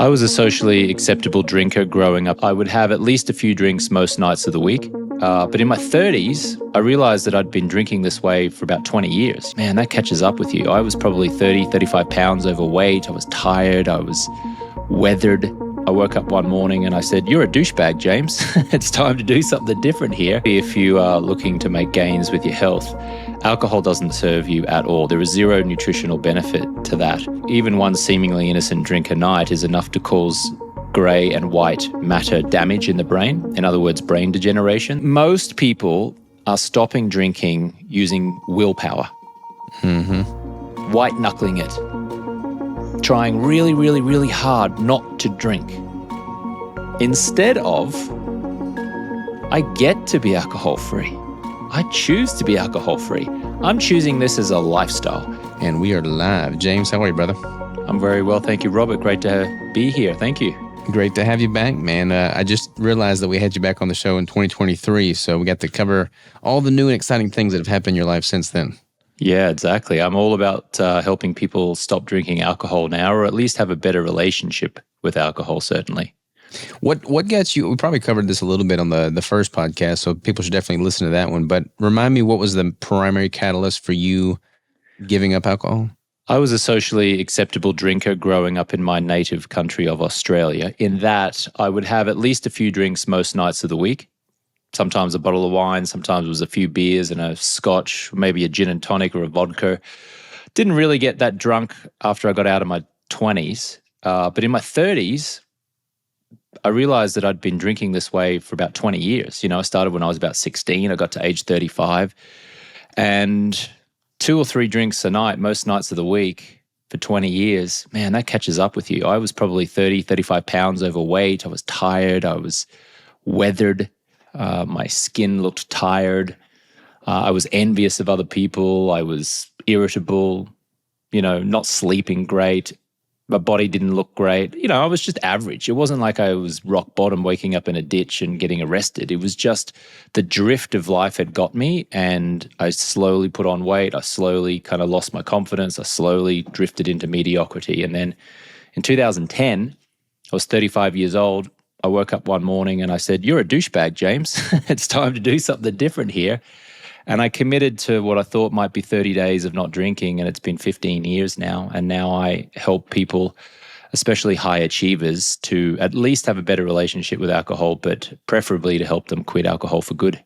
I was a socially acceptable drinker growing up. I would have at least a few drinks most nights of the week. But in my 30s, I realized that I'd been drinking this way for about 20 years. Man, that catches up with you. I was probably 30, 35 pounds overweight. I was tired. I was weathered. I woke up one morning and I said, "You're a douchebag, James. It's time to do something different here." If you are looking to make gains with your health, alcohol doesn't serve you at all. There is zero nutritional benefit to that. Even one seemingly innocent drink a night is enough to cause grey and white matter damage in the brain. In other words, brain degeneration. Most people are stopping drinking using willpower. White knuckling it. Trying really, really, really hard not to drink. Instead of, I get to be alcohol free. I choose to be alcohol free. I'm choosing this as a lifestyle. And we are live. James, how are you, brother? I'm very well, thank you, Robert. Great to be here. Thank you. Great to have you back, man. I just realized that we had you back on the show in 2023, so we got to cover all the new and exciting things that have happened in your life since then. Yeah, exactly. I'm all about helping people stop drinking alcohol now, or at least have a better relationship with alcohol, certainly. What got you, we probably covered this a little bit on the first podcast, so people should definitely listen to that one, but remind me, what was the primary catalyst for you giving up alcohol? I was a socially acceptable drinker growing up in my native country of Australia, in that I would have at least a few drinks most nights of the week. Sometimes a bottle of wine, sometimes it was a few beers and a scotch, maybe a gin and tonic or a vodka. Didn't really get that drunk after I got out of my 20s. But in my 30s, I realized that I'd been drinking this way for about 20 years. You know, I started when I was about 16. I got to age 35. And 2 or 3 drinks a night, most nights of the week for 20 years, man, that catches up with you. I was probably 30, 35 pounds overweight. I was tired. I was weathered. My skin looked tired. I was envious of other people. I was irritable, not sleeping great. My body didn't look great. I was just average. It wasn't like I was rock bottom, waking up in a ditch and getting arrested. It was just the drift of life had got me, and I slowly put on weight. I slowly kind of lost my confidence. I slowly drifted into mediocrity. And then in 2010, I was 35 years old. I woke up one morning and I said, "You're a douchebag, James. It's time to do something different here." And I committed to what I thought might be 30 days of not drinking, and it's been 15 years now. And now I help people, especially high achievers, to at least have a better relationship with alcohol, but preferably to help them quit alcohol for good.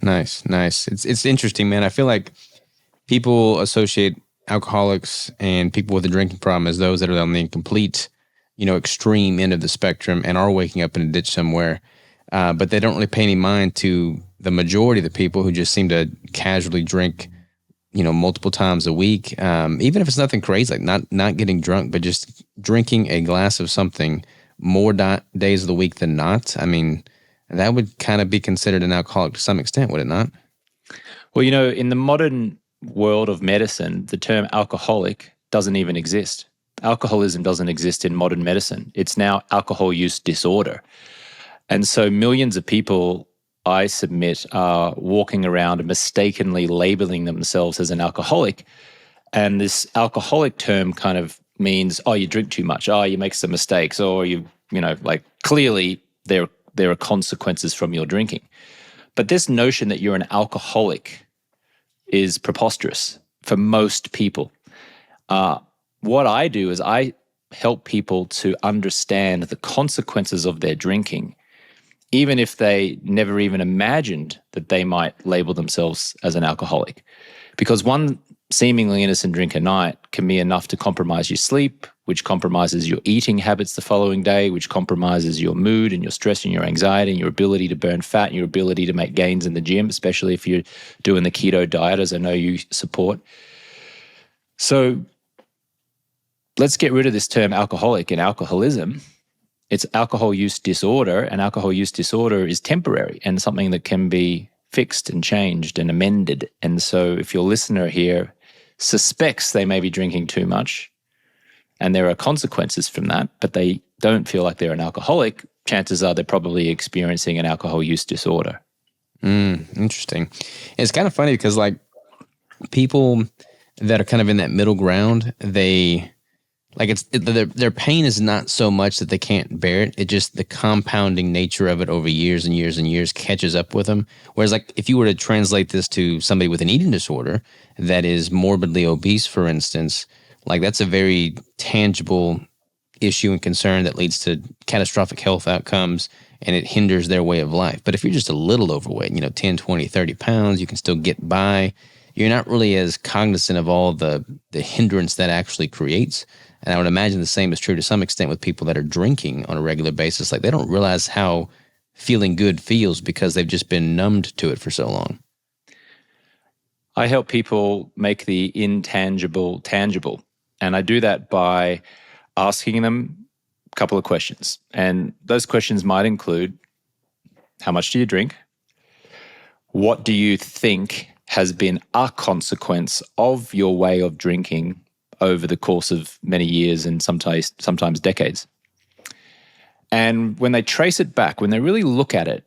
Nice. It's interesting, man. I feel like people associate alcoholics and people with a drinking problem as those that are on the complete, extreme end of the spectrum and are waking up in a ditch somewhere. But they don't really pay any mind to the majority of the people who just seem to casually drink, multiple times a week. Even if it's nothing crazy, like not getting drunk, but just drinking a glass of something more days of the week than not. I mean, that would kind of be considered an alcoholic to some extent, would it not? Well, in the modern world of medicine, the term alcoholic doesn't even exist. Alcoholism doesn't exist in modern medicine. It's now alcohol use disorder. And so millions of people, I submit, are walking around mistakenly labeling themselves as an alcoholic. And this alcoholic term kind of means, oh, you drink too much. Oh, you make some mistakes. Or clearly there are consequences from your drinking. But this notion that you're an alcoholic is preposterous for most people. What I do is I help people to understand the consequences of their drinking, even if they never even imagined that they might label themselves as an alcoholic. Because one seemingly innocent drink a night can be enough to compromise your sleep, which compromises your eating habits the following day, which compromises your mood and your stress and your anxiety and your ability to burn fat and your ability to make gains in the gym, especially if you're doing the keto diet, as I know you support. So let's get rid of this term alcoholic and alcoholism. It's alcohol use disorder, and alcohol use disorder is temporary and something that can be fixed and changed and amended. And so if your listener here suspects they may be drinking too much and there are consequences from that, but they don't feel like they're an alcoholic, chances are they're probably experiencing an alcohol use disorder. Interesting. It's kind of funny because people that are kind of in that middle ground, they Like their pain is not so much that they can't bear it. It just the compounding nature of it over years and years and years catches up with them. Whereas like if you were to translate this to somebody with an eating disorder that is morbidly obese, for instance, like that's a very tangible issue and concern that leads to catastrophic health outcomes and it hinders their way of life. But if you're just a little overweight, 10, 20, 30 pounds, you can still get by. You're not really as cognizant of all the hindrance that actually creates. And I would imagine the same is true to some extent with people that are drinking on a regular basis. Like they don't realize how feeling good feels because they've just been numbed to it for so long. I help people make the intangible tangible. And I do that by asking them a couple of questions. And those questions might include, how much do you drink? What do you think has been a consequence of your way of drinking over the course of many years and sometimes decades? And when they trace it back, when they really look at it,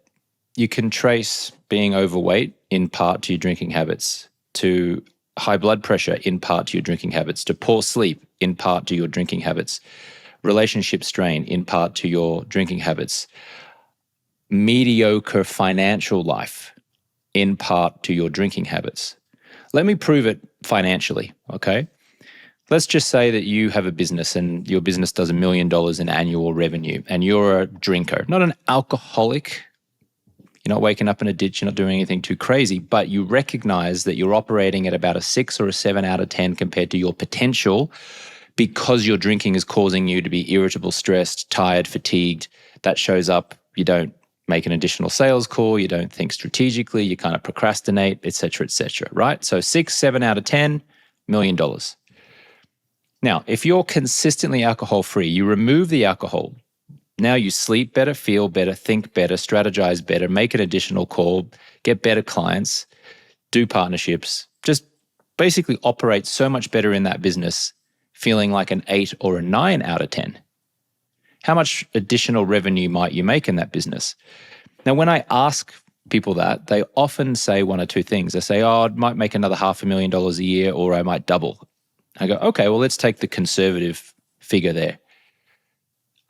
you can trace being overweight in part to your drinking habits, to high blood pressure in part to your drinking habits, to poor sleep in part to your drinking habits, relationship strain in part to your drinking habits, mediocre financial life in part to your drinking habits. Let me prove it financially, okay? Let's just say that you have a business and your business does $1 million in annual revenue and you're a drinker, not an alcoholic. You're not waking up in a ditch, you're not doing anything too crazy, but you recognize that you're operating at about a 6 or a 7 out of 10 compared to your potential because your drinking is causing you to be irritable, stressed, tired, fatigued. That shows up. You don't make an additional sales call, you don't think strategically, you kind of procrastinate, et cetera, right? So 6, 7 out of 10, $1 million. Now, if you're consistently alcohol-free, you remove the alcohol. Now you sleep better, feel better, think better, strategize better, make an additional call, get better clients, do partnerships, just basically operate so much better in that business, feeling like an 8 or a 9 out of 10. How much additional revenue might you make in that business? Now, when I ask people that, they often say one or two things. They say, I might make another $500,000 a year, or I might double. I go, okay, well, let's take the conservative figure there.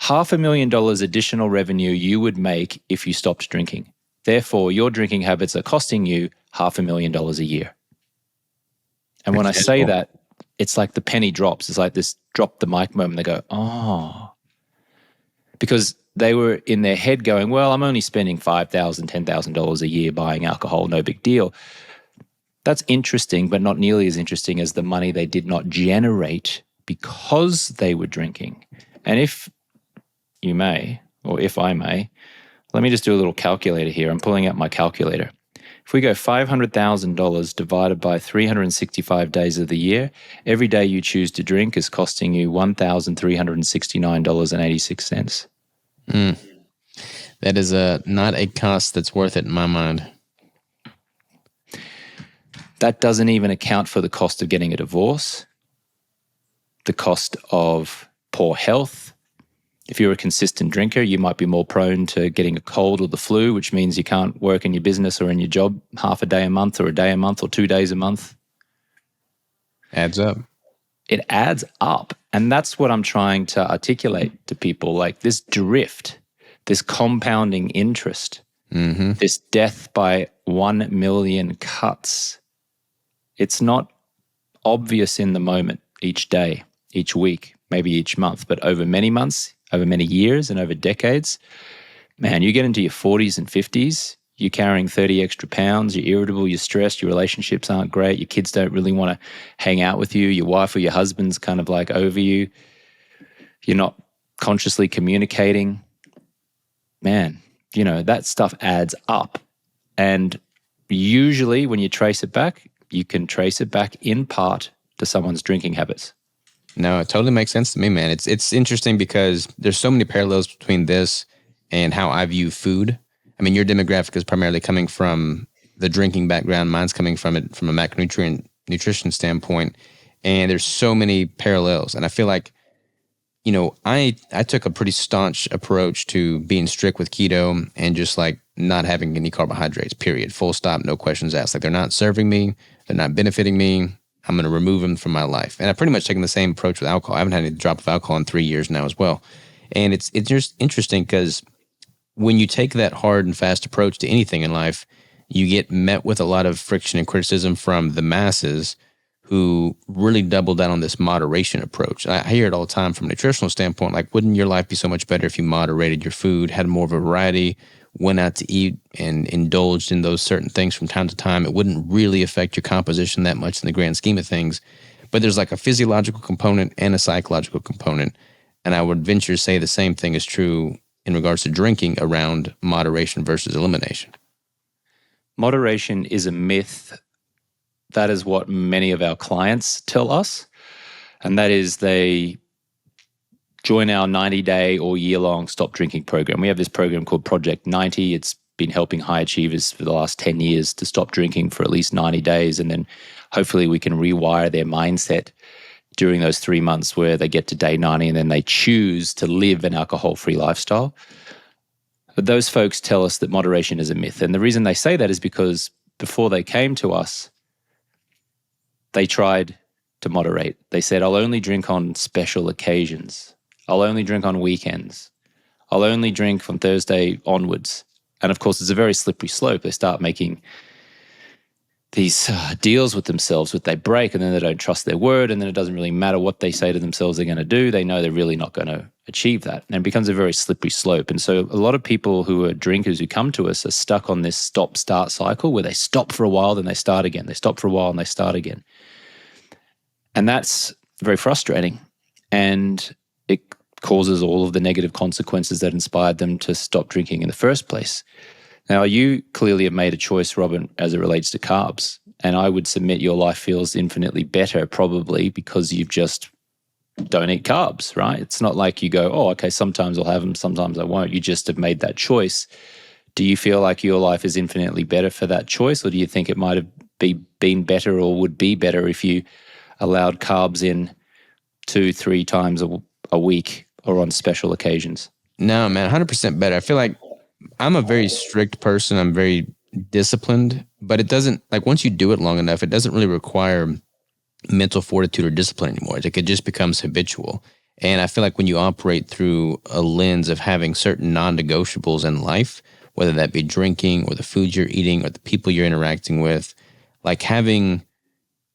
$500,000 additional revenue you would make if you stopped drinking. Therefore, your drinking habits are costing you $500,000 a year. And when I say that, it's like the penny drops. It's like this drop the mic moment. They go, oh. Because they were in their head going, well, I'm only spending $5,000, $10,000 a year buying alcohol, no big deal. That's interesting, but not nearly as interesting as the money they did not generate because they were drinking. And if you may, or if I may, let me just do a little calculator here. I'm pulling out my calculator. If we go $500,000 divided by 365 days of the year, every day you choose to drink is costing you $1,369.86. That is not a cost that's worth it in my mind. That doesn't even account for the cost of getting a divorce, the cost of poor health. If you're a consistent drinker, you might be more prone to getting a cold or the flu, which means you can't work in your business or in your job half a day a month or a day a month or 2 days a month. Adds up. It adds up. And that's what I'm trying to articulate to people, like this drift, this compounding interest, this death by 1 million cuts. It's not obvious in the moment, each day, each week, maybe each month, but over many months, over many years and over decades, man, you get into your 40s and 50s, you're carrying 30 extra pounds, you're irritable, you're stressed, your relationships aren't great, your kids don't really want to hang out with you, your wife or your husband's kind of like over you, you're not consciously communicating. Man, that stuff adds up. And usually when you trace it back, you can trace it back in part to someone's drinking habits. No, it totally makes sense to me, man. It's interesting because there's so many parallels between this and how I view food. I mean, your demographic is primarily coming from the drinking background. Mine's coming from it from a macronutrient nutrition standpoint. And there's so many parallels. And I feel like, I took a pretty staunch approach to being strict with keto and just like not having any carbohydrates, period. Full stop, no questions asked. Like they're not serving me. They're not benefiting me. I'm going to remove them from my life. And I've pretty much taken the same approach with alcohol. I haven't had any drop of alcohol in 3 years now as well. And it's just interesting because when you take that hard and fast approach to anything in life, you get met with a lot of friction and criticism from the masses who really double down on this moderation approach. I hear it all the time from a nutritional standpoint, like, wouldn't your life be so much better if you moderated your food, had more of a variety, went out to eat and indulged in those certain things from time to time? It wouldn't really affect your composition that much in the grand scheme of things. But there's like a physiological component and a psychological component. And I would venture to say the same thing is true in regards to drinking around moderation versus elimination. Moderation is a myth. That is what many of our clients tell us. And that is they join our 90-day or year-long stop drinking program. We have this program called Project 90. It's been helping high achievers for the last 10 years to stop drinking for at least 90 days. And then hopefully we can rewire their mindset during those 3 months where they get to day 90 and then they choose to live an alcohol-free lifestyle. But those folks tell us that moderation is a myth. And the reason they say that is because before they came to us, they tried to moderate. They said, I'll only drink on special occasions. I'll only drink on weekends. I'll only drink from Thursday onwards. And of course, it's a very slippery slope. They start making these deals with themselves that they break, and then they don't trust their word, and then it doesn't really matter what they say to themselves they're going to do. They know they're really not going to achieve that. And it becomes a very slippery slope. And so a lot of people who are drinkers who come to us are stuck on this stop-start cycle where they stop for a while, then they start again. They stop for a while, and they start again. And that's very frustrating. And it causes all of the negative consequences that inspired them to stop drinking in the first place. Now, you clearly have made a choice, Robin, as it relates to carbs. And I would submit your life feels infinitely better probably because you've just don't eat carbs, right? It's not like you go, oh, okay, sometimes I'll have them, sometimes I won't. You just have made that choice. Do you feel like your life is infinitely better for that choice? Or do you think it might have been better or would be better if you allowed carbs in 2-3 times a week or on special occasions? No, man, 100% better. I feel like I'm a very strict person. I'm very disciplined, but it doesn't, like, once you do it long enough, it doesn't really require mental fortitude or discipline anymore. Like, it just becomes habitual. And I feel like when you operate through a lens of having certain non-negotiables in life, whether that be drinking or the food you're eating or the people you're interacting with, like having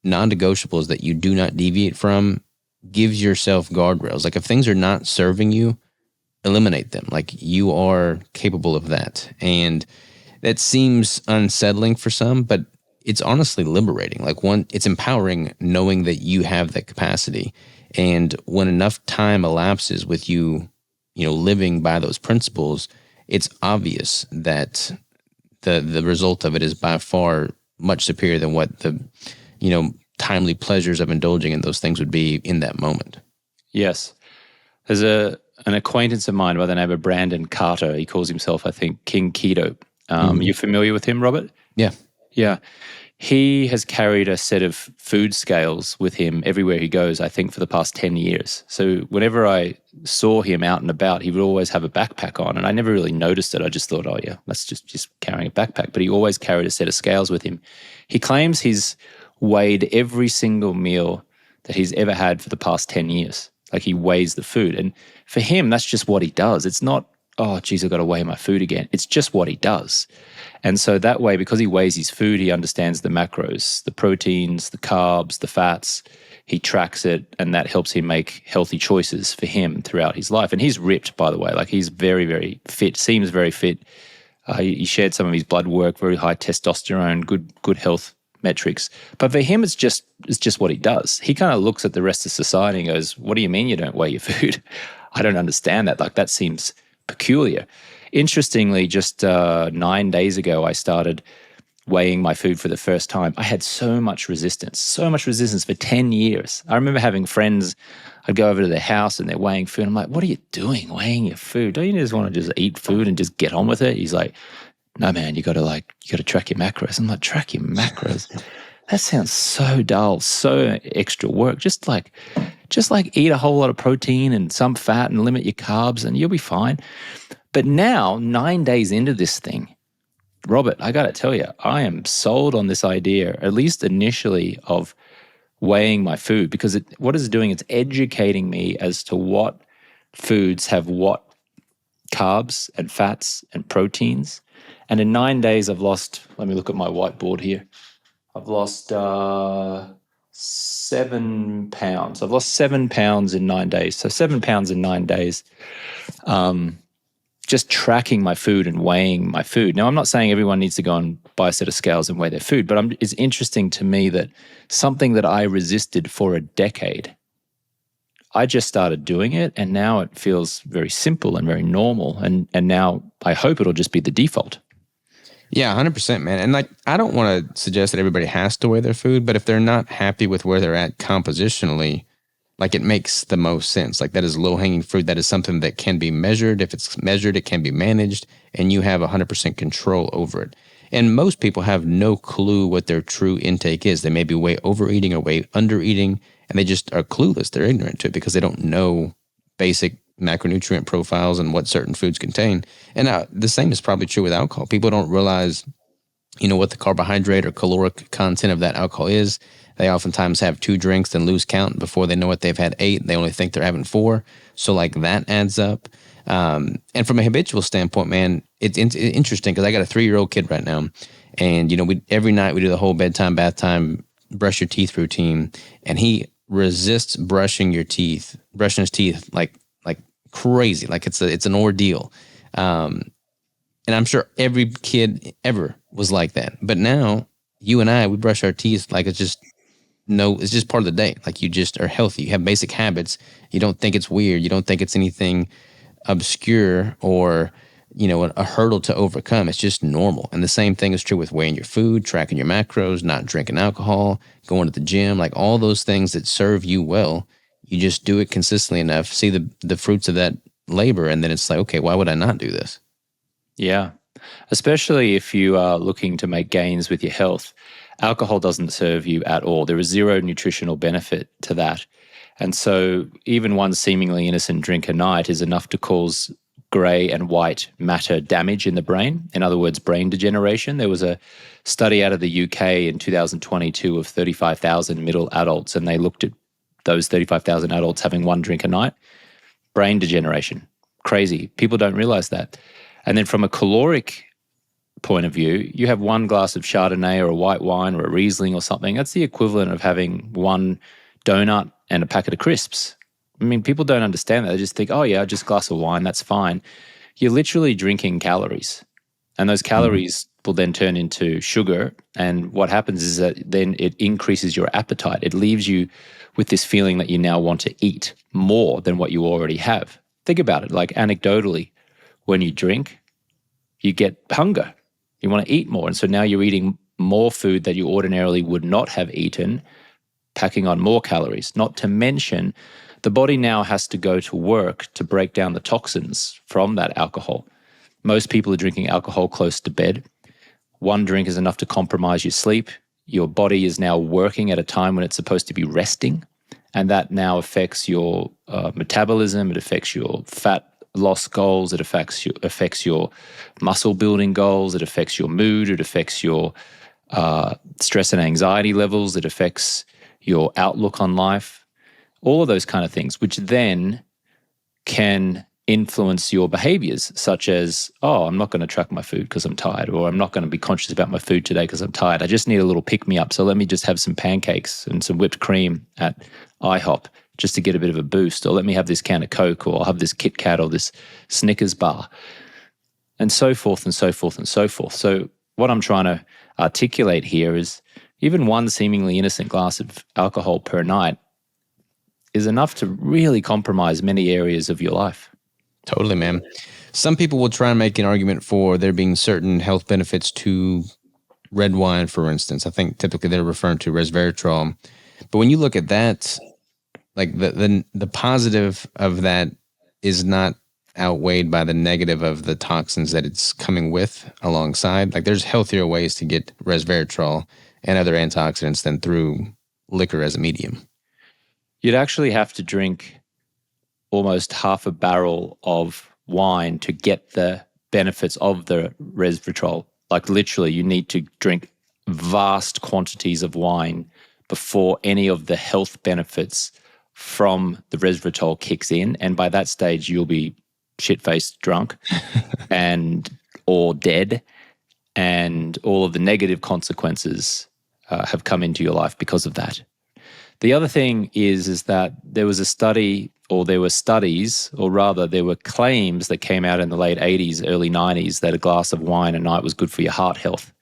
non-negotiables that you do not deviate from gives yourself guardrails. Like, if things are not serving you, eliminate them. Like, you are capable of that. And that seems unsettling for some, but it's honestly liberating. Like, it's empowering knowing that you have that capacity. And when enough time elapses with you, living by those principles, it's obvious that the result of it is by far much superior than what the, timely pleasures of indulging in those things would be in that moment. Yes. There's an acquaintance of mine by the name of Brandon Carter. He calls himself, I think, King Keto. You familiar with him, Robert? Yeah. Yeah. He has carried a set of food scales with him everywhere he goes, I think, for the past 10 years. So whenever I saw him out and about, he would always have a backpack on. And I never really noticed it. I just thought, oh, yeah, that's just carrying a backpack. But he always carried a set of scales with him. He claims he's weighed every single meal that he's ever had for the past 10 years. Like, he weighs the food. And for him, that's just what he does. It's not, oh, geez, I've got to weigh my food again. It's just what he does. And so that way, because he weighs his food, he understands the macros, the proteins, the carbs, the fats. He tracks it, and that helps him make healthy choices for him throughout his life. And he's ripped, by the way. Like, he's very, very fit, seems very fit. He shared some of his blood work, very high testosterone, good health metrics. But for him, it's just what he does. He kind of looks at the rest of society and goes, what do you mean you don't weigh your food? I don't understand that. Like, that seems peculiar. Interestingly, just 9 days ago, I started weighing my food for the first time. I had so much resistance for 10 years. I remember having friends, I'd go over to their house and they're weighing food. I'm like, what are you doing weighing your food? Don't you just want to just eat food and just get on with it? He's like, no, man, you got to track your macros. I'm like, track your macros? That sounds so dull, so extra work. Just like eat a whole lot of protein and some fat and limit your carbs and you'll be fine. But now, 9 days into this thing, Robert, I got to tell you, I am sold on this idea, at least initially, of weighing my food, because what it's doing, it's educating me as to what foods have what carbs and fats and proteins. And in 9 days, I've lost, let me look at my whiteboard here. I've lost 7 pounds. I've lost 7 pounds in 9 days. So 7 pounds in 9 days, just tracking my food and weighing my food. Now, I'm not saying everyone needs to go and buy a set of scales and weigh their food, but it's interesting to me that something that I resisted for a decade, I just started doing it, and now it feels very simple and very normal. And now I hope it'll just be the default. Yeah, 100%, man. And like, I don't want to suggest that everybody has to weigh their food, but if they're not happy with where they're at compositionally, like, it makes the most sense. Like, that is low-hanging fruit. That is something that can be measured. If it's measured, it can be managed, and you have 100% control over it. And most people have no clue what their true intake is. They may be way overeating or way undereating, and they just are clueless. They're ignorant to it because they don't know basic macronutrient profiles and what certain foods contain. And the same is probably true with alcohol. People don't realize, what the carbohydrate or caloric content of that alcohol is. They oftentimes have 2 drinks and lose count before they know it. They've had 8. They only think they're having 4. So like that adds up. And from a habitual standpoint, man, it's interesting because I got a 3-year-old kid right now, and every night we do the whole bedtime, bath time, brush your teeth routine, and he resists brushing his teeth like crazy, like it's an ordeal. And I'm sure every kid ever was like that. But now you and I, we brush our teeth like it's just part of the day. Like, you just are healthy. You have basic habits. You don't think it's weird. You don't think it's anything obscure or, a hurdle to overcome. It's just normal. And the same thing is true with weighing your food, tracking your macros, not drinking alcohol, going to the gym, like all those things that serve you well. You just do it consistently enough, see the fruits of that labor, and then it's like, okay, why would I not do this? Yeah. Especially if you are looking to make gains with your health, alcohol doesn't serve you at all. There is zero nutritional benefit to that. And so even one seemingly innocent drink a night is enough to cause gray and white matter damage in the brain. In other words, brain degeneration. There was a study out of the UK in 2022 of 35,000 middle adults, and they looked at those 35,000 adults having 1 drink a night. Brain degeneration. Crazy. People don't realize that. And then from a caloric point of view, you have 1 glass of Chardonnay or a white wine or a Riesling or something. That's the equivalent of having 1 donut and a packet of crisps. I mean, people don't understand that. They just think, oh yeah, just a glass of wine, that's fine. You're literally drinking calories. And those calories will then turn into sugar. And what happens is that then it increases your appetite. It leaves you with this feeling that you now want to eat more than what you already have. Think about it, like anecdotally, when you drink, you get hunger. You want to eat more. And so now you're eating more food that you ordinarily would not have eaten, packing on more calories. Not to mention, the body now has to go to work to break down the toxins from that alcohol. Most people are drinking alcohol close to bed. 1 drink is enough to compromise your sleep. Your body is now working at a time when it's supposed to be resting, and that now affects your metabolism. It affects your fat loss goals. It affects your muscle building goals. It affects your mood. It affects your stress and anxiety levels. It affects your outlook on life. All of those kind of things, which then can influence your behaviors, such as, oh, I'm not going to track my food because I'm tired, or I'm not going to be conscious about my food today because I'm tired. I just need a little pick-me-up, so let me just have some pancakes and some whipped cream at IHOP just to get a bit of a boost, or let me have this can of Coke, or I'll have this Kit Kat or this Snickers bar, and so forth and so forth and so forth. So what I'm trying to articulate here is even 1 seemingly innocent glass of alcohol per night is enough to really compromise many areas of your life. Totally, man. Some people will try and make an argument for there being certain health benefits to red wine, for instance. I think typically they're referring to resveratrol. But when you look at that, like the positive of that is not outweighed by the negative of the toxins that it's coming with alongside. Like, there's healthier ways to get resveratrol and other antioxidants than through liquor as a medium. You'd actually have to drink almost half a barrel of wine to get the benefits of the resveratrol. Like, literally, you need to drink vast quantities of wine before any of the health benefits from the resveratrol kicks in. And by that stage, you'll be shit-faced drunk and or dead, and all of the negative consequences have come into your life because of that. The other thing is that there was a study, or there were studies, or rather there were claims that came out in the late 80s, early 90s that a glass of wine a night was good for your heart health.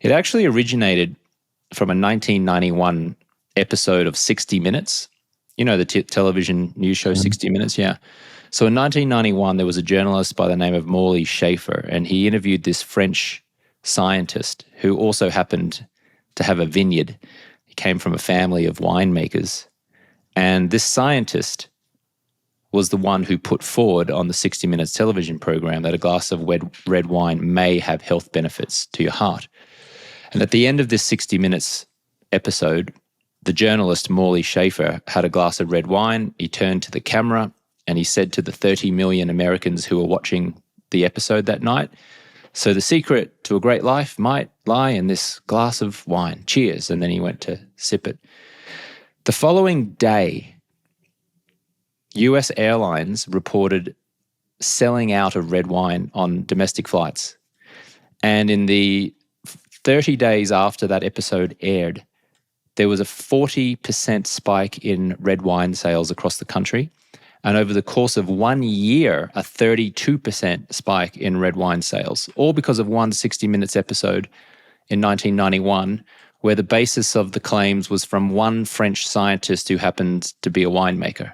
It actually originated from a 1991 episode of 60 Minutes. You know, the television news show 60 Minutes? Yeah. So in 1991, there was a journalist by the name of Morley Schaefer, and he interviewed this French scientist who also happened to have a vineyard. He came from a family of winemakers. And this scientist was the one who put forward on the 60 Minutes television program that a glass of red wine may have health benefits to your heart. And at the end of this 60 Minutes episode, the journalist Morley Schaefer had a glass of red wine. He turned to the camera and he said to the 30 million Americans who were watching the episode that night, "So the secret to a great life might lie in this glass of wine. Cheers." And then he went to sip it. The following day, US Airlines reported selling out of red wine on domestic flights. And in the 30 days after that episode aired, there was a 40% spike in red wine sales across the country. And over the course of 1 year, a 32% spike in red wine sales, all because of one 60 Minutes episode in 1991, where the basis of the claims was from one French scientist who happened to be a winemaker.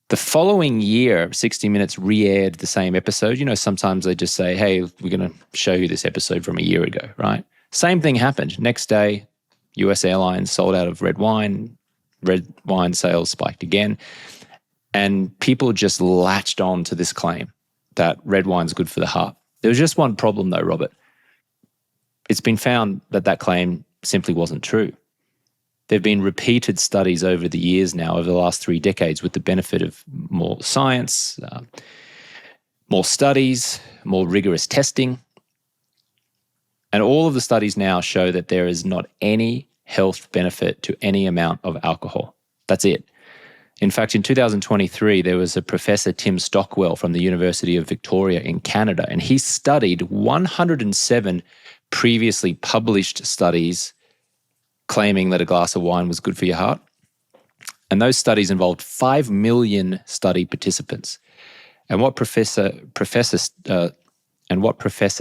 The following year, 60 Minutes re-aired the same episode. You know, sometimes they just say, "Hey, we're going to show you this episode from a year ago," right? Same thing happened. Next day, US Airlines sold out of red wine sales spiked again. And people just latched on to this claim that red wine's good for the heart. There was just one problem though, Robert. It's been found that that claim simply wasn't true. There have been repeated studies over the years now, over the last 3 decades, with the benefit of more science, more studies, more rigorous testing. And all of the studies now show that there is not any health benefit to any amount of alcohol. That's it. In fact, in 2023, there was a Professor Tim Stockwell from the University of Victoria in Canada, and he studied 107 previously published studies claiming that a glass of wine was good for your heart. And those studies involved 5 million study participants. And what Professor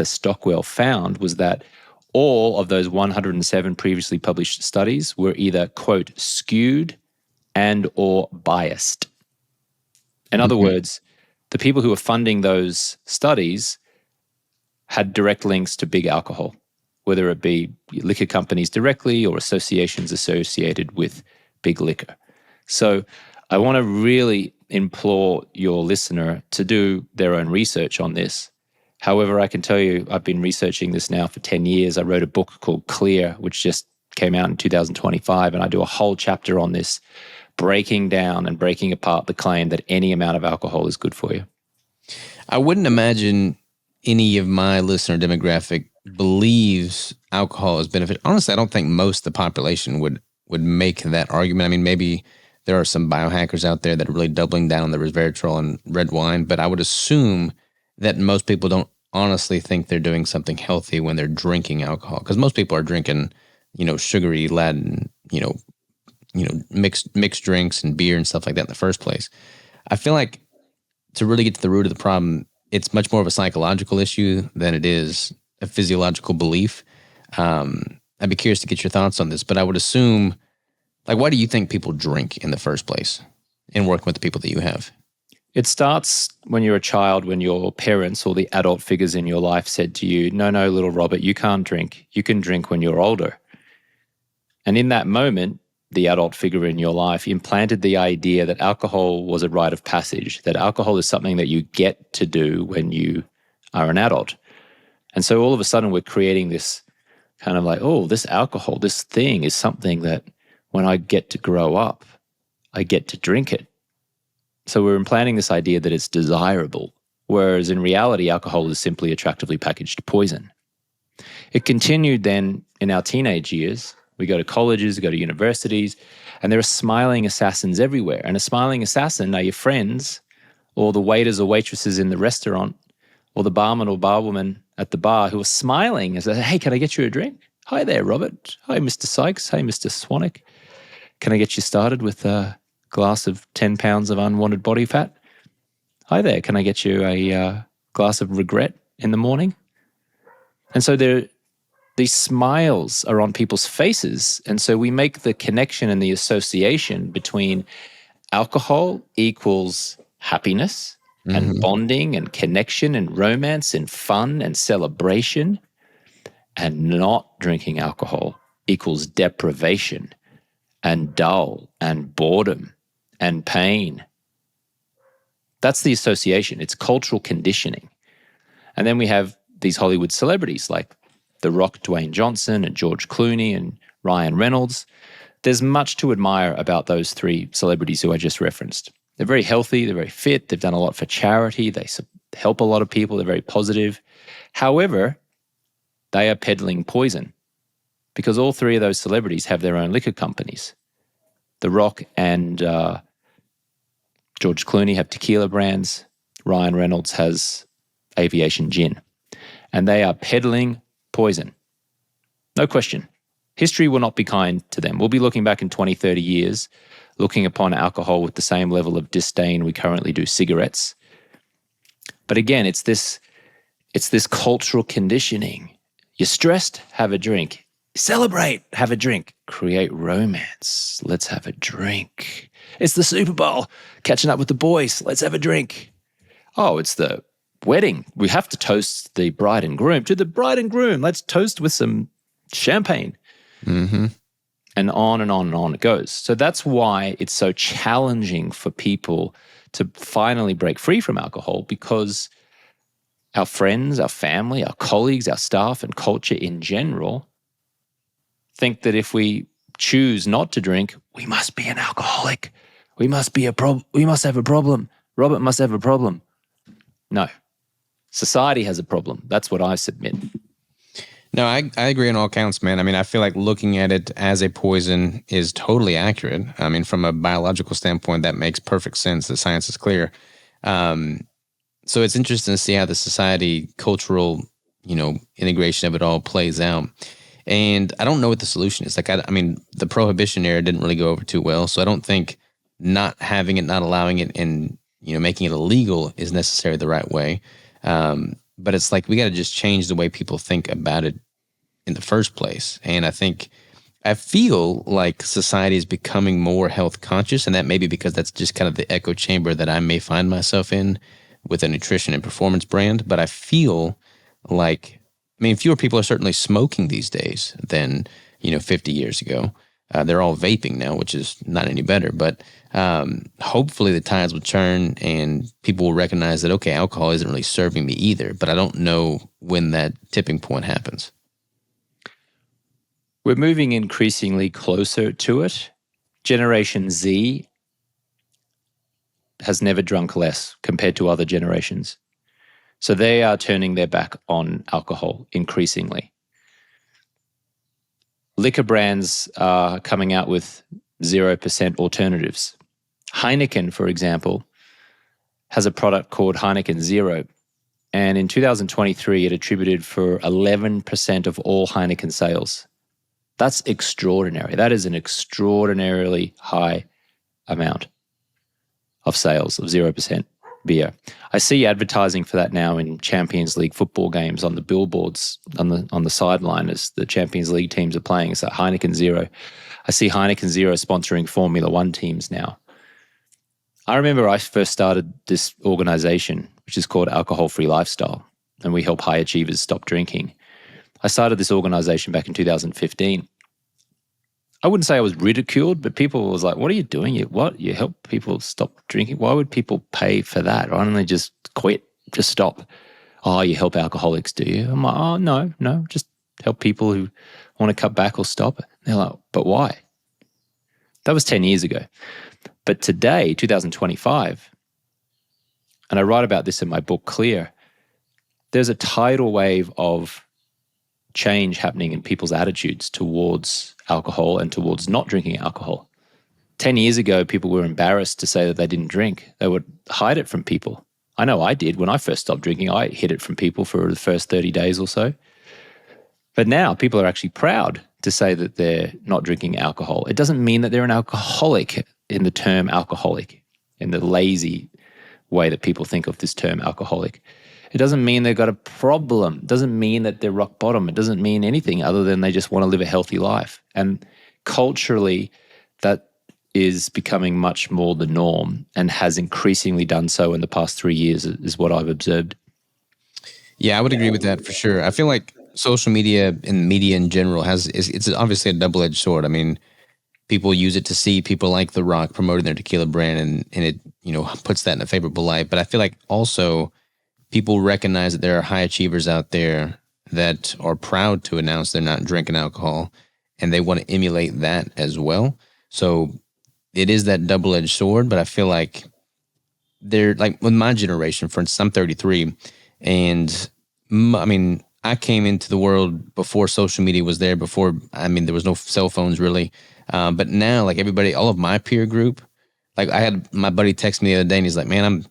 Stockwell found was that all of those 107 previously published studies were either, quote, skewed and or biased. In other words, the people who were funding those studies had direct links to big alcohol, whether it be liquor companies directly or associations associated with big liquor. So I want to really implore your listener to do their own research on this. However, I can tell you I've been researching this now for 10 years. I wrote a book called Clear, which just came out in 2025, and I do a whole chapter on this, breaking down and breaking apart the claim that any amount of alcohol is good for you. I wouldn't imagine any of my listener demographic believes alcohol is benefit. Honestly, I don't think most of the population would make that argument. I mean, maybe there are some biohackers out there that are really doubling down on the resveratrol and red wine, but I would assume that most people don't honestly think they're doing something healthy when they're drinking alcohol, because most people are drinking, sugary Latin, mixed drinks and beer and stuff like that in the first place. I feel like to really get to the root of the problem, it's much more of a psychological issue than it is a physiological belief. I'd be curious to get your thoughts on this, but I would assume, why do you think people drink in the first place in working with the people that you have? It starts when you're a child, when your parents or the adult figures in your life said to you, no, little Robert, you can't drink. You can drink when you're older. And in that moment, the adult figure in your life implanted the idea that alcohol was a rite of passage, that alcohol is something that you get to do when you are an adult. And so all of a sudden we're creating this kind of this alcohol, this thing is something that when I get to grow up, I get to drink it. So we're implanting this idea that it's desirable, whereas in reality, alcohol is simply attractively packaged poison. It continued then in our teenage years, We go to colleges, we go to universities, and there are smiling assassins everywhere. And a smiling assassin are your friends, or the waiters or waitresses in the restaurant, or the barman or barwoman at the bar who are smiling and say, hey, can I get you a drink? Hi there, Robert. Hi, Mr. Sikes. Hey, Mr. Swanwick. Can I get you started with a glass of 10 pounds of unwanted body fat? Hi there. Can I get you a glass of regret in the morning? And so these smiles are on people's faces. And so we make the connection and the association between alcohol equals happiness and bonding and connection and romance and fun and celebration, and not drinking alcohol equals deprivation and dull and boredom and pain. That's the association. It's cultural conditioning. And then we have these Hollywood celebrities like The Rock, Dwayne Johnson, and George Clooney and Ryan Reynolds. There's much to admire about those three celebrities who I just referenced. They're very healthy, they're very fit, they've done a lot for charity, they help a lot of people, they're very positive. However, they are peddling poison because all three of those celebrities have their own liquor companies. The Rock and George Clooney have tequila brands. Ryan Reynolds has aviation gin. And they are peddling poison. No question. History will not be kind to them. We'll be looking back in 20, 30 years, looking upon alcohol with the same level of disdain we currently do cigarettes. But again, it's this cultural conditioning. You're stressed? Have a drink. Celebrate? Have a drink. Create romance. Let's have a drink. It's the Super Bowl. Catching up with the boys. Let's have a drink. Oh, it's the wedding. We have to toast the bride and groom. To the bride and groom, let's toast with some champagne. Mm-hmm. And on and on and on it goes. So that's why it's so challenging for people to finally break free from alcohol, because our friends, our family, our colleagues, our staff, and culture in general think that if we choose not to drink, we must be an alcoholic. We must have a problem. Robert must have a problem. No. Society has a problem. That's what I submit. No, I agree on all counts, man. I mean, I feel like looking at it as a poison is totally accurate. I mean, from a biological standpoint, that makes perfect sense. The science is clear. So it's interesting to see how the society, cultural, integration of it all plays out. And I don't know what the solution is. Like, I mean, the prohibition era didn't really go over too well. So I don't think not having it, not allowing it, and making it illegal is necessarily the right way. But it's like we got to just change the way people think about it in the first place. And I feel like society is becoming more health conscious, and that may be because that's just kind of the echo chamber that I may find myself in with a nutrition and performance brand. But I feel like, fewer people are certainly smoking these days than 50 years ago. They're all vaping now, which is not any better. But hopefully the tides will turn and people will recognize that, okay, alcohol isn't really serving me either. But I don't know when that tipping point happens. We're moving increasingly closer to it. Generation Z has never drunk less compared to other generations. So they are turning their back on alcohol increasingly. Liquor brands are coming out with 0% alternatives. Heineken, for example, has a product called Heineken Zero. And in 2023, it attributed for 11% of all Heineken sales. That's extraordinary. That is an extraordinarily high amount of sales of 0% beer. I see advertising for that now in Champions League football games on the billboards on the sideline as the Champions League teams are playing. It's like Heineken Zero. I see Heineken Zero sponsoring Formula One teams now. I remember I first started this organization, which is called Alcohol Free Lifestyle, and we help high achievers stop drinking. I started this organization back in 2015. I wouldn't say I was ridiculed, but people was like, what are you doing? You help people stop drinking? Why would people pay for that? Why don't they just quit, just stop? Oh, you help alcoholics, do you? I'm like, oh, no, just help people who want to cut back or stop. They're like, but why? That was 10 years ago. But today, 2025, and I write about this in my book, Clear, there's a tidal wave of change happening in people's attitudes towards alcohol and towards not drinking alcohol. 10 years ago, people were embarrassed to say that they didn't drink. They would hide it from people. I know I did. When I first stopped drinking, I hid it from people for the first 30 days or so. But now people are actually proud to say that they're not drinking alcohol. It doesn't mean that they're an alcoholic in the term alcoholic, in the lazy way that people think of this term alcoholic. It doesn't mean they've got a problem. It doesn't mean that they're rock bottom. It doesn't mean anything other than they just want to live a healthy life. And culturally, that is becoming much more the norm and has increasingly done so in the past 3 years, is what I've observed. Yeah, I would agree with that for sure. I feel like social media and media in general it's obviously a double-edged sword. I mean, people use it to see people like The Rock promoting their tequila brand, and it, puts that in a favorable light. But I feel like also people recognize that there are high achievers out there that are proud to announce they're not drinking alcohol, and they want to emulate that as well. So it is that double-edged sword, but I feel like they're like with my generation, for instance, I'm 33, and I mean, I came into the world before social media was there, there was no cell phones really. But now, like everybody, all of my peer group, like I had my buddy text me the other day and he's like, man,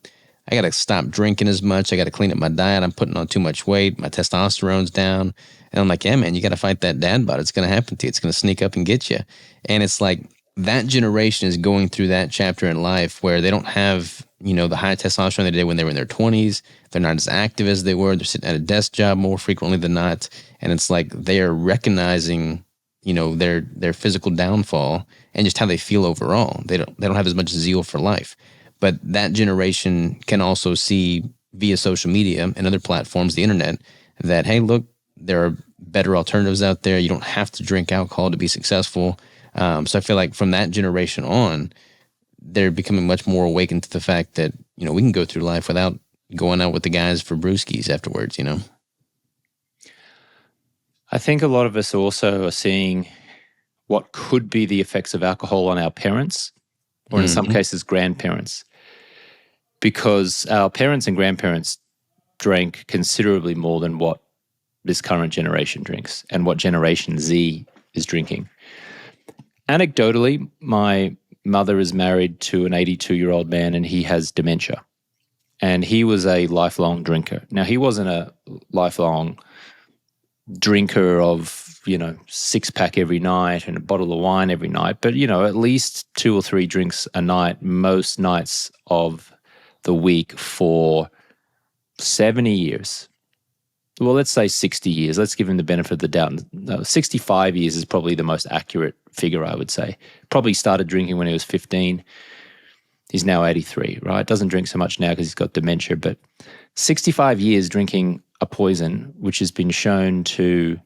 I got to stop drinking as much. I got to clean up my diet. I'm putting on too much weight. My testosterone's down. And I'm like, yeah, man, you got to fight that dad bod. It's going to happen to you. It's going to sneak up and get you. And it's like that generation is going through that chapter in life where they don't have, the high testosterone they did when they were in their 20s. They're not as active as they were. They're sitting at a desk job more frequently than not. And it's like they are recognizing, their physical downfall and just how they feel overall. They don't have as much zeal for life. But that generation can also see via social media and other platforms, the internet, that, hey, look, there are better alternatives out there. You don't have to drink alcohol to be successful. So I feel like from that generation on, they're becoming much more awakened to the fact that, we can go through life without going out with the guys for brewskis afterwards, I think a lot of us also are seeing what could be the effects of alcohol on our parents, or in some cases, grandparents. Because our parents and grandparents drank considerably more than what this current generation drinks and what Generation Z is drinking. Anecdotally, my mother is married to an 82-year-old man and he has dementia. And he was a lifelong drinker. Now, he wasn't a lifelong drinker of, 6-pack every night and a bottle of wine every night, but, at least 2 or 3 drinks a night, most nights of the week for 70 years. Well, let's say 60 years. Let's give him the benefit of the doubt. No, 65 years is probably the most accurate figure, I would say. Probably started drinking when he was 15. He's now 83, right? Doesn't drink so much now because he's got dementia, but 65 years drinking a poison which has been shown to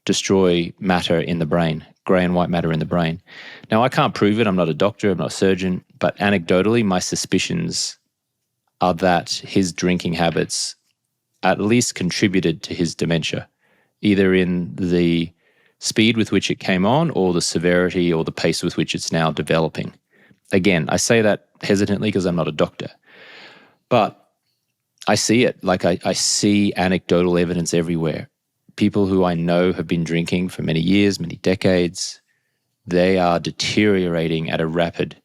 destroy matter in the brain, grey and white matter in the brain. Now, I can't prove it. I'm not a doctor. I'm not a surgeon. But anecdotally, my suspicions are that his drinking habits at least contributed to his dementia, either in the speed with which it came on or the severity or the pace with which it's now developing. Again, I say that hesitantly because I'm not a doctor. But I see it. Like I see anecdotal evidence everywhere. People who I know have been drinking for many years, many decades, they are deteriorating at a rapid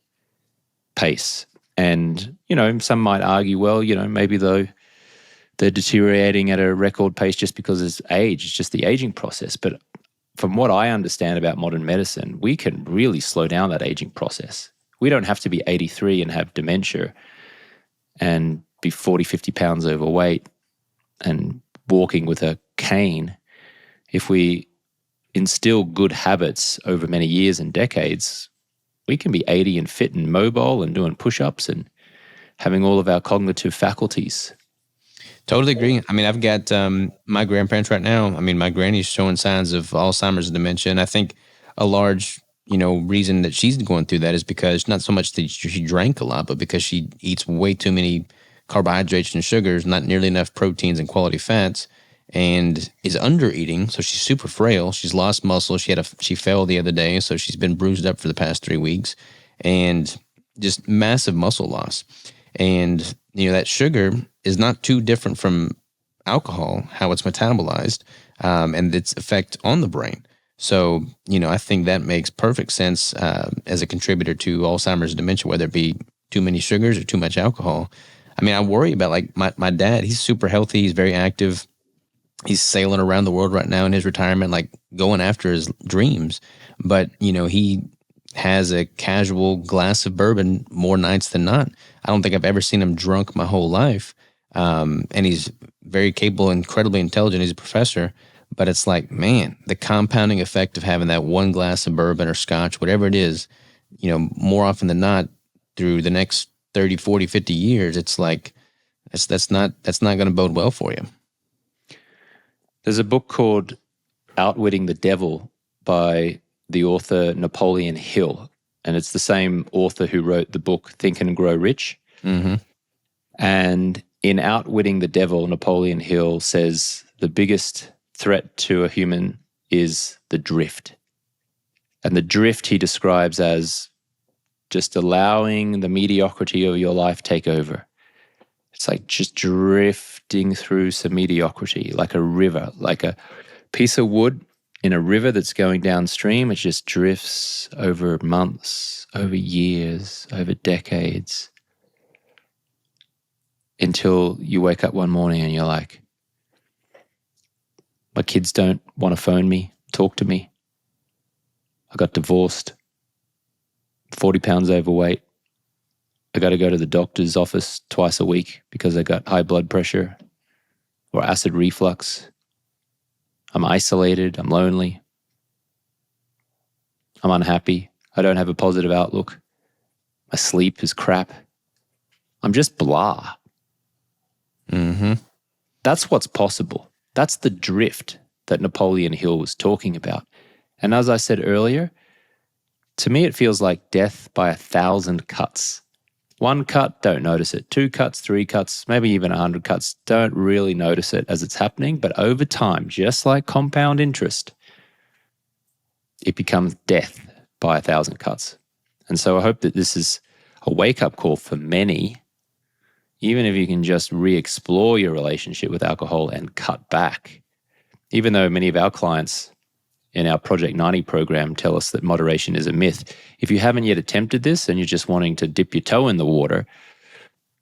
pace. And, some might argue, well, maybe though they're deteriorating at a record pace just because it's age. It's just the aging process. But from what I understand about modern medicine, we can really slow down that aging process. We don't have to be 83 and have dementia and be 40, 50 pounds overweight and walking with a cane. If we instill good habits over many years and decades, we can be 80 and fit and mobile and doing push-ups and having all of our cognitive faculties. Totally agree. I mean, I've got my grandparents right now. I mean, my granny's showing signs of Alzheimer's and dementia. And I think a large, reason that she's going through that is because not so much that she drank a lot, but because she eats way too many carbohydrates and sugars, not nearly enough proteins and quality fats, and is under eating. So she's super frail. She's lost muscle. She fell the other day. So she's been bruised up for the past 3 weeks and just massive muscle loss. And, that sugar is not too different from alcohol, how it's metabolized, and its effect on the brain. So, I think that makes perfect sense as a contributor to Alzheimer's and dementia, whether it be too many sugars or too much alcohol. I mean, I worry about like my dad, he's super healthy, he's very active. He's sailing around the world right now in his retirement, like going after his dreams. But, he has a casual glass of bourbon more nights than not. I don't think I've ever seen him drunk my whole life. And he's very capable, incredibly intelligent. He's a professor. But it's like, man, the compounding effect of having that one glass of bourbon or scotch, whatever it is, more often than not, through the next 30, 40, 50 years, it's like, that's not going to bode well for you. There's a book called Outwitting the Devil by the author Napoleon Hill, and it's the same author who wrote the book Think and Grow Rich. Mm-hmm. And in Outwitting the Devil, Napoleon Hill says the biggest threat to a human is the drift. And the drift he describes as just allowing the mediocrity of your life take over. It's like just drifting through some mediocrity, like a river, like a piece of wood in a river that's going downstream. It just drifts over months, over years, over decades, until you wake up one morning and you're like, my kids don't want to phone me, talk to me. I got divorced, 40 pounds overweight. I got to go to the doctor's office twice a week because I got high blood pressure or acid reflux. I'm isolated. I'm lonely. I'm unhappy. I don't have a positive outlook. My sleep is crap. I'm just blah. Mm-hmm. That's what's possible. That's the drift that Napoleon Hill was talking about. And as I said earlier, to me it feels like death by 1,000 cuts. One cut, don't notice it. 2 cuts, 3 cuts, maybe even 100 cuts, don't really notice it as it's happening. But over time, just like compound interest, it becomes death by 1,000 cuts. And so I hope that this is a wake-up call for many, even if you can just re-explore your relationship with alcohol and cut back. Even though many of our clients in our Project 90 program tell us that moderation is a myth. If you haven't yet attempted this and you're just wanting to dip your toe in the water,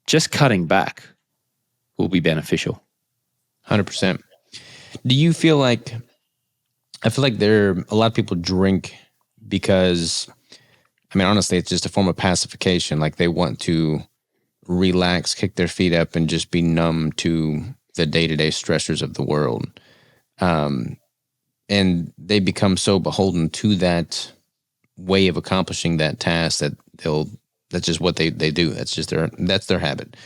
just cutting back will be beneficial. 100%. Do you feel like, I feel like a lot of people drink because, I mean, honestly, it's just a form of pacification. Like they want to relax, kick their feet up, and just be numb to the day-to-day stressors of the world. And they become so beholden to that way of accomplishing that task that that's just what they do. That's their habit.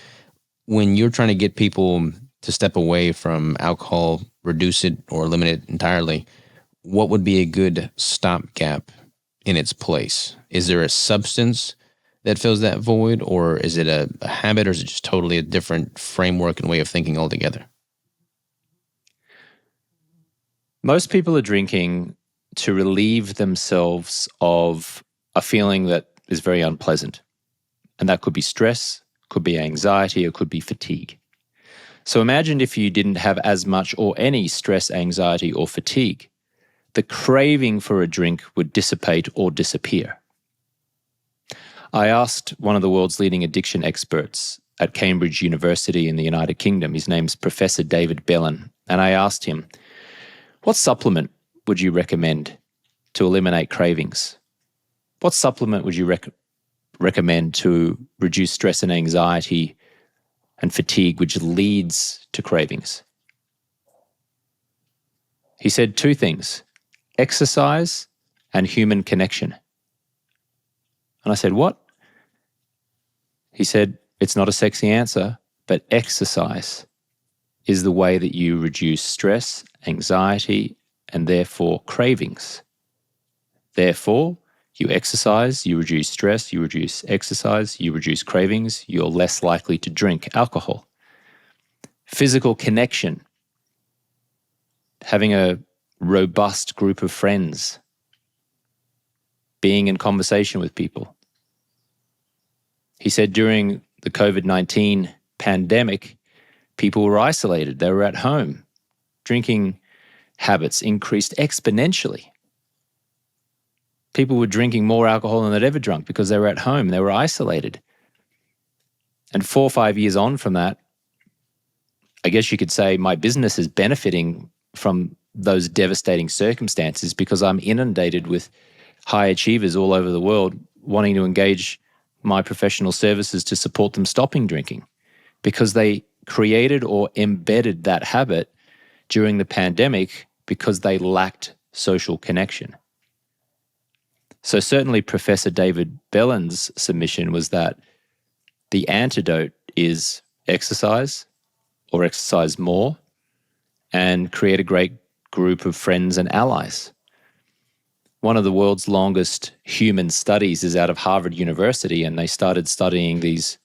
When you're trying to get people to step away from alcohol, reduce it or eliminate it entirely, what would be a good stopgap in its place? Is there a substance that fills that void, or is it a habit, or is it just totally a different framework and way of thinking altogether? Most people are drinking to relieve themselves of a feeling that is very unpleasant. And that could be stress, could be anxiety, or could be fatigue. So imagine if you didn't have as much or any stress, anxiety, or fatigue. The craving for a drink would dissipate or disappear. I asked one of the world's leading addiction experts at Cambridge University in the United Kingdom, his name's Professor David Bellin, and I asked him, what supplement would you recommend to eliminate cravings? What supplement would you recommend to reduce stress and anxiety and fatigue, which leads to cravings? He said 2 things, exercise and human connection. And I said, what? He said, it's not a sexy answer, but exercise is the way that you reduce stress, anxiety, and therefore cravings. Therefore, you exercise, you reduce stress, you reduce exercise, you reduce cravings, you're less likely to drink alcohol. Physical connection, having a robust group of friends, being in conversation with people. He said during the COVID-19 pandemic, People were isolated. They were at home. Drinking habits increased exponentially. People were drinking more alcohol than they'd ever drunk because they were at home. They were isolated. And 4 or 5 years on from that, I guess you could say my business is benefiting from those devastating circumstances because I'm inundated with high achievers all over the world wanting to engage my professional services to support them stopping drinking because they created or embedded that habit during the pandemic because they lacked social connection. So certainly Professor David Bellin's submission was that the antidote is exercise or exercise more and create a great group of friends and allies. One of the world's longest human studies is out of Harvard University, and they started studying these,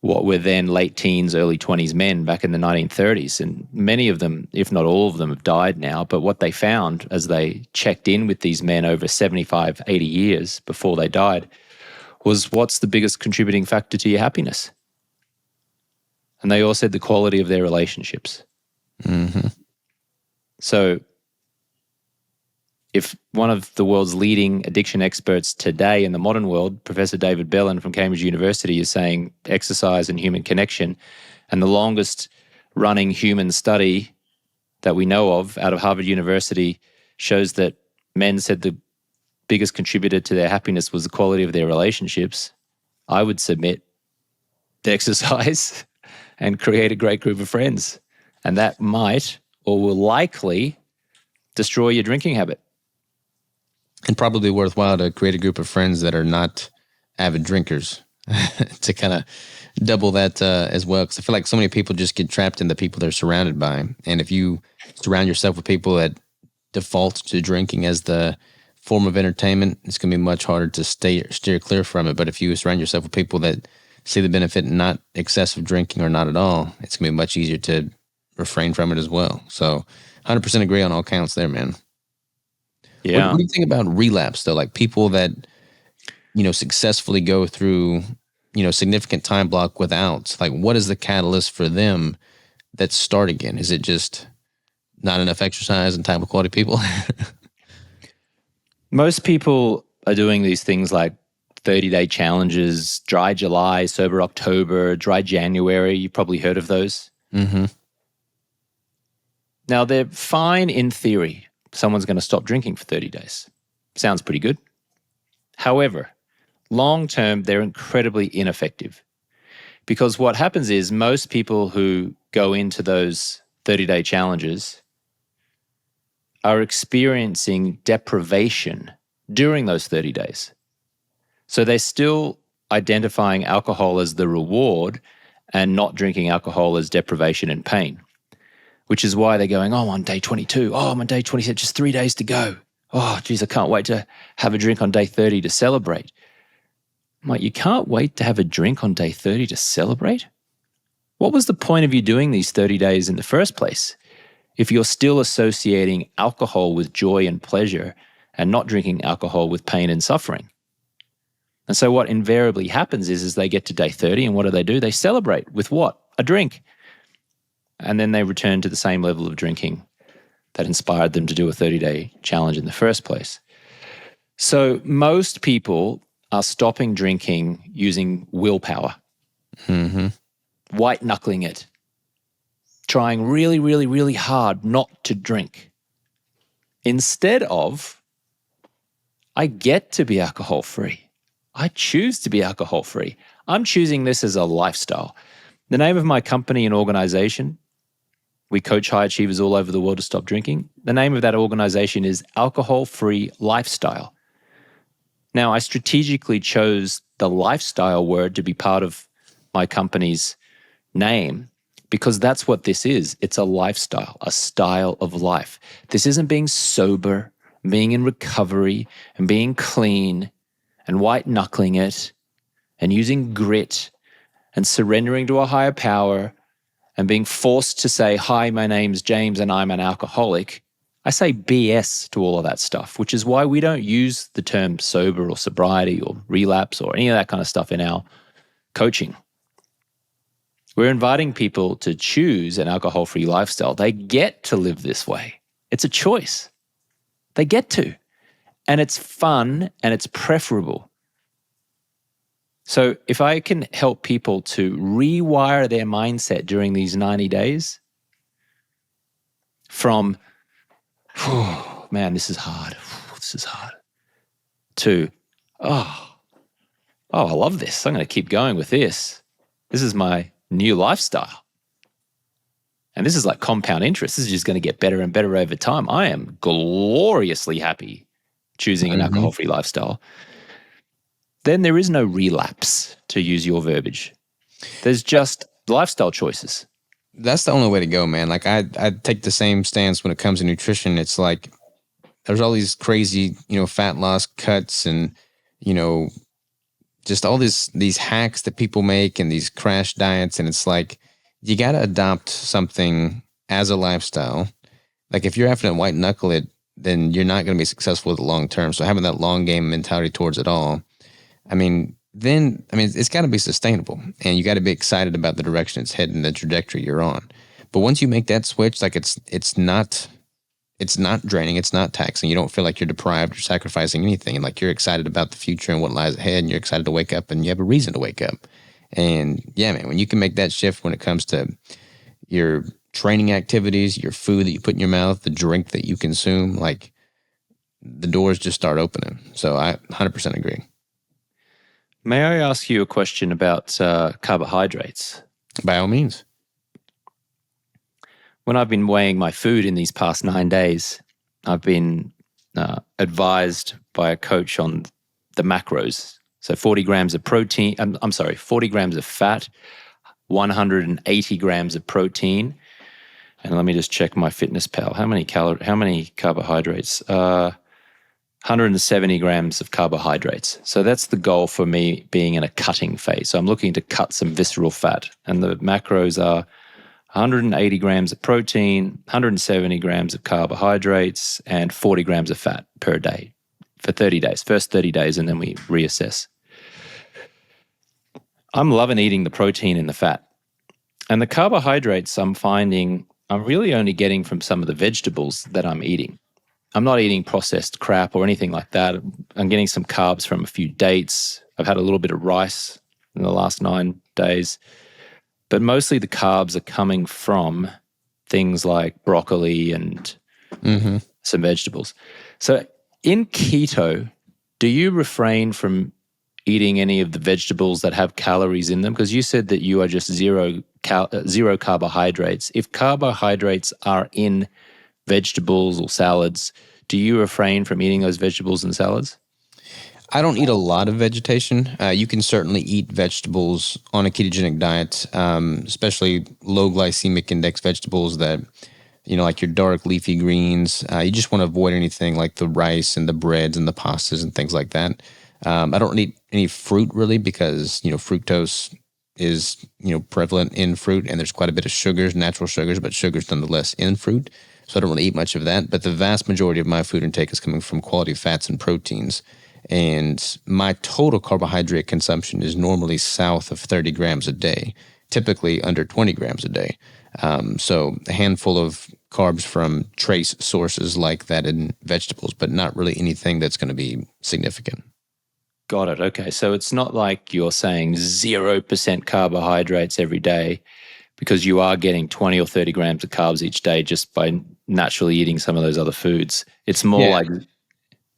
what were then late teens, early 20s men back in the 1930s. And many of them, if not all of them, have died now. But what they found as they checked in with these men over 75, 80 years before they died was, what's the biggest contributing factor to your happiness? And they all said the quality of their relationships. Mm-hmm. So if one of the world's leading addiction experts today in the modern world, Professor David Bellin from Cambridge University, is saying exercise and human connection, and the longest running human study that we know of out of Harvard University shows that men said the biggest contributor to their happiness was the quality of their relationships, I would submit exercise and create a great group of friends. And that might or will likely destroy your drinking habit. And probably worthwhile to create a group of friends that are not avid drinkers to kind of double that as well. Because I feel like so many people just get trapped in the people they're surrounded by. And if you surround yourself with people that default to drinking as the form of entertainment, it's going to be much harder to steer clear from it. But if you surround yourself with people that see the benefit in not excessive drinking or not at all, it's going to be much easier to refrain from it as well. So 100% agree on all counts there, man. Yeah. What do you think about relapse though? Like people that, successfully go through, significant time block without, like what is the catalyst for them that start again? Is it just not enough exercise and time with quality people? Most people are doing these things like 30-day challenges, dry July, sober October, dry January. You've probably heard of those. Mm-hmm. Now, they're fine in theory. Someone's going to stop drinking for 30 days. Sounds pretty good. However, long term, they're incredibly ineffective because what happens is most people who go into those 30-day challenges are experiencing deprivation during those 30 days. So they're still identifying alcohol as the reward and not drinking alcohol as deprivation and pain, which is why they're going, oh, I'm on day 22. Oh, I'm on day 27, just 3 days to go. Oh, geez, I can't wait to have a drink on day 30 to celebrate. I'm like, you can't wait to have a drink on day 30 to celebrate? What was the point of you doing these 30 days in the first place if you're still associating alcohol with joy and pleasure and not drinking alcohol with pain and suffering? And so what invariably happens is they get to day 30 and what do? They celebrate with what? A drink. And then they return to the same level of drinking that inspired them to do a 30-day challenge in the first place. So most people are stopping drinking using willpower, white knuckling it, trying really, really, really hard not to drink. Instead of, I get to be alcohol free. I choose to be alcohol free. I'm choosing this as a lifestyle. The name of my company and organization, we coach high achievers all over the world to stop drinking. The name of that organization is Alcohol Free Lifestyle. Now, I strategically chose the lifestyle word to be part of my company's name because that's what this is. It's a lifestyle, a style of life. This isn't being sober, being in recovery, and being clean, and white knuckling it, and using grit, and surrendering to a higher power, and being forced to say, hi, my name's James and I'm an alcoholic. I say BS to all of that stuff, which is why we don't use the term sober or sobriety or relapse or any of that kind of stuff in our coaching. We're inviting people to choose an alcohol-free lifestyle. They get to live this way. It's a choice. They get to. And it's fun and it's preferable. So if I can help people to rewire their mindset during these 90 days from, man, this is hard. This is hard. To, oh, I love this. I'm going to keep going with this. This is my new lifestyle. And this is like compound interest. This is just going to get better and better over time. I am gloriously happy choosing an alcohol-free lifestyle. Then there is no relapse, to use your verbiage. There's just lifestyle choices. That's the only way to go, man. Like I take the same stance when it comes to nutrition. It's like there's all these crazy, fat loss cuts and, just all these hacks that people make and these crash diets. And it's like, you got to adopt something as a lifestyle. Like if you're having to white knuckle it, then you're not going to be successful with the long term. So having that long game mentality towards it all, it's got to be sustainable, and you got to be excited about the direction it's heading, the trajectory you're on. But once you make that switch, like it's not draining, it's not taxing. You don't feel like you're deprived or sacrificing anything. And like you're excited about the future and what lies ahead, and you're excited to wake up, and you have a reason to wake up. And yeah, man, when you can make that shift when it comes to your training activities, your food that you put in your mouth, the drink that you consume, like the doors just start opening. So I 100% agree. May I ask you a question about carbohydrates? By all means. When I've been weighing my food in these past 9 days, I've been advised by a coach on the macros. So 40 grams of protein, 40 grams of fat, 180 grams of protein. And let me just check my FitnessPal. How many carbohydrates? 170 grams of carbohydrates. So that's the goal for me being in a cutting phase. So I'm looking to cut some visceral fat. And the macros are 180 grams of protein, 170 grams of carbohydrates, and 40 grams of fat per day for 30 days, first 30 days, and then we reassess. I'm loving eating the protein and the fat. And the carbohydrates I'm finding I'm really only getting from some of the vegetables that I'm eating. I'm not eating processed crap or anything like that. I'm getting some carbs from a few dates. I've had a little bit of rice in the last 9 days. But mostly the carbs are coming from things like broccoli and some vegetables. So in keto, do you refrain from eating any of the vegetables that have calories in them? Because you said that you are just zero carbohydrates. If carbohydrates are in vegetables or salads, do you refrain from eating those vegetables and salads? I don't eat a lot of vegetation. You can certainly eat vegetables on a ketogenic diet, especially low glycemic index vegetables that, like your dark leafy greens. You just want to avoid anything like the rice and the breads and the pastas and things like that. I don't eat any fruit really because, fructose is, prevalent in fruit, and there's quite a bit of sugars, natural sugars, but sugars nonetheless in fruit. So I don't really eat much of that. But the vast majority of my food intake is coming from quality fats and proteins. And my total carbohydrate consumption is normally south of 30 grams a day, typically under 20 grams a day. So a handful of carbs from trace sources like that in vegetables, but not really anything that's going to be significant. Got it. Okay. So it's not like you're saying 0% carbohydrates every day, because you are getting 20 or 30 grams of carbs each day just by naturally eating some of those other foods. It's more like...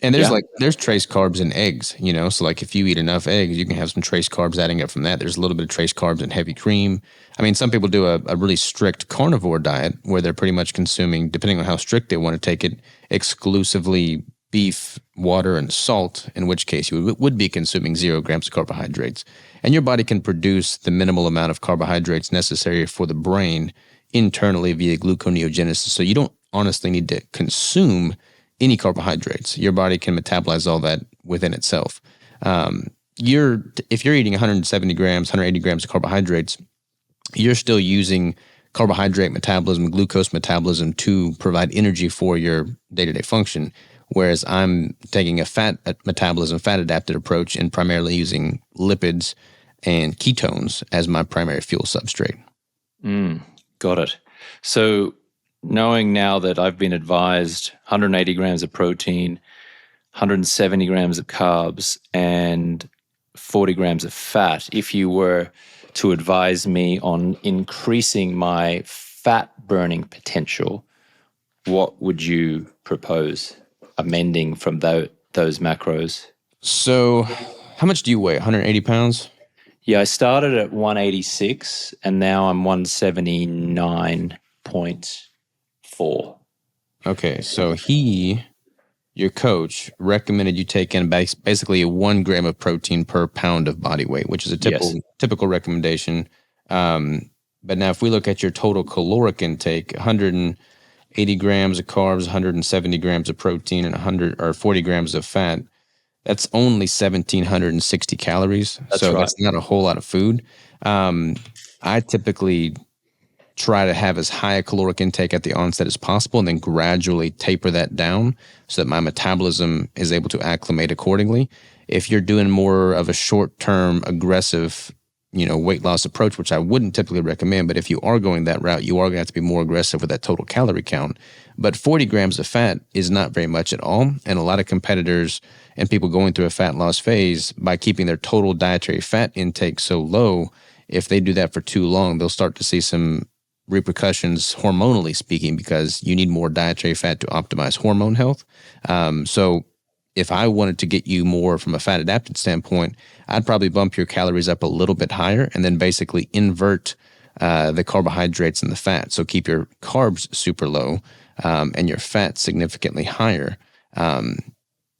And there's trace carbs in eggs, so like if you eat enough eggs, you can have some trace carbs adding up from that. There's a little bit of trace carbs in heavy cream. I mean, some people do a really strict carnivore diet where they're pretty much consuming, depending on how strict they want to take it, exclusively beef, water, and salt, in which case you would be consuming 0 grams of carbohydrates. And your body can produce the minimal amount of carbohydrates necessary for the brain internally via gluconeogenesis. So you don't honestly need to consume any carbohydrates. Your body can metabolize all that within itself. If you're eating 170 grams, 180 grams of carbohydrates, you're still using carbohydrate metabolism, glucose metabolism to provide energy for your day-to-day function. Whereas I'm taking a fat metabolism, fat adapted approach and primarily using lipids and ketones as my primary fuel substrate. Got it. So knowing now that I've been advised 180 grams of protein, 170 grams of carbs, and 40 grams of fat, if you were to advise me on increasing my fat burning potential, what would you propose amending from those macros? So how much do you weigh? 180 pounds? Yeah, I started at 186 and now I'm 179.4. Okay, so your coach, recommended you take in basically 1 gram of protein per pound of body weight, which is a typical recommendation. But now if we look at your total caloric intake, 180 grams of carbs, 170 grams of protein, and 40 grams of fat, that's only 1,760 calories. That's not a whole lot of food. I typically try to have as high a caloric intake at the onset as possible and then gradually taper that down so that my metabolism is able to acclimate accordingly. If you're doing more of a short-term aggressive, weight loss approach, which I wouldn't typically recommend, but if you are going that route, you are going to have to be more aggressive with that total calorie count. But 40 grams of fat is not very much at all. And a lot of competitors and people going through a fat loss phase, by keeping their total dietary fat intake so low, if they do that for too long, they'll start to see some repercussions hormonally speaking, because you need more dietary fat to optimize hormone health. So if I wanted to get you more from a fat adapted standpoint, I'd probably bump your calories up a little bit higher and then basically invert the carbohydrates and the fat. So keep your carbs super low and your fat significantly higher.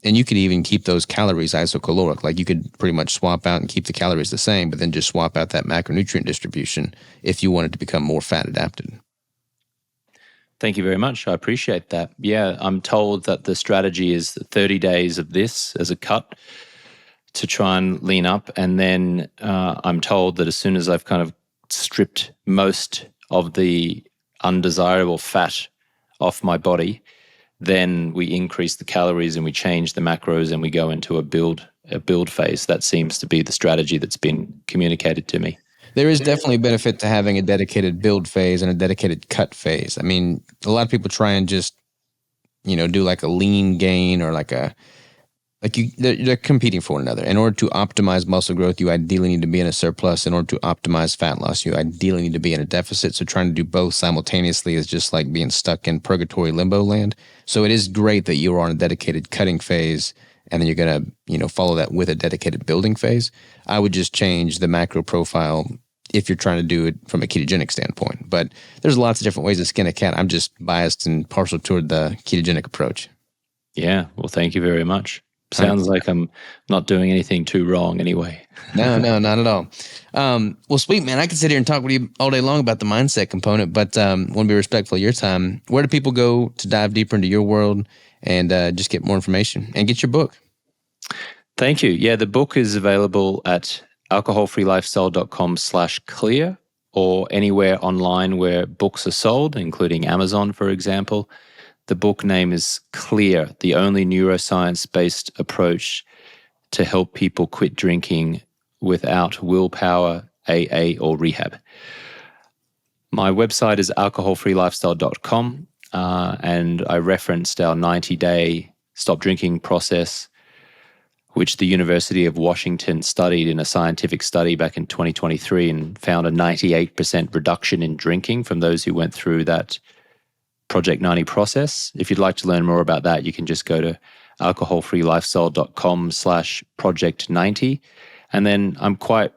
And you could even keep those calories isocaloric. Like you could pretty much swap out and keep the calories the same, but then just swap out that macronutrient distribution if you wanted to become more fat adapted. Thank you very much. I appreciate that. Yeah, I'm told that the strategy is 30 days of this as a cut to try and lean up. And then I'm told that as soon as I've kind of stripped most of the undesirable fat off my body, then we increase the calories and we change the macros and we go into a build phase. That seems to be the strategy that's been communicated to me. There is definitely a benefit to having a dedicated build phase and a dedicated cut phase. I mean, a lot of people try and just, do like a lean gain or they're competing for one another. In order to optimize muscle growth, you ideally need to be in a surplus. In order to optimize fat loss, you ideally need to be in a deficit. So trying to do both simultaneously is just like being stuck in purgatory limbo land. So it is great that you are on a dedicated cutting phase and then you're going to, follow that with a dedicated building phase. I would just change the macro profile if you're trying to do it from a ketogenic standpoint. But there's lots of different ways to skin a cat. I'm just biased and partial toward the ketogenic approach. Yeah. Well, thank you very much. Sounds like I'm not doing anything too wrong anyway. No, not at all. Well, sweet, man. I could sit here and talk with you all day long about the mindset component, but want to be respectful of your time. Where do people go to dive deeper into your world and just get more information and get your book? Thank you. Yeah, the book is available at alcoholfreelifestyle.com/clear or anywhere online where books are sold, including Amazon, for example. The book name is Clear, the only neuroscience-based approach to help people quit drinking without willpower, AA, or rehab. My website is alcoholfreelifestyle.com, and I referenced our 90-day stop drinking process, which the University of Washington studied in a scientific study back in 2023 and found a 98% reduction in drinking from those who went through that Project 90 process. If you'd like to learn more about that, you can just go to alcoholfreelifestyle.com/project 90. And then I'm quite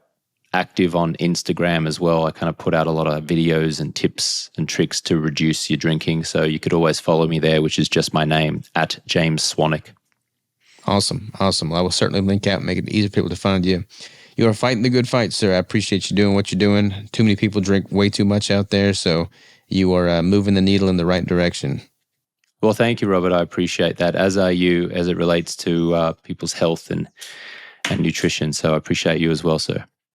active on Instagram as well. I kind of put out a lot of videos and tips and tricks to reduce your drinking. So you could always follow me there, which is just my name, at James Swanwick. Awesome. Well, I will certainly link out and make it easy for people to find you. You are fighting the good fight, sir. I appreciate you doing what you're doing. Too many people drink way too much out there, so you are moving the needle in the right direction. Well, thank you, Robert. I appreciate that, as are you, as it relates to people's health and nutrition. So I appreciate you as well, sir.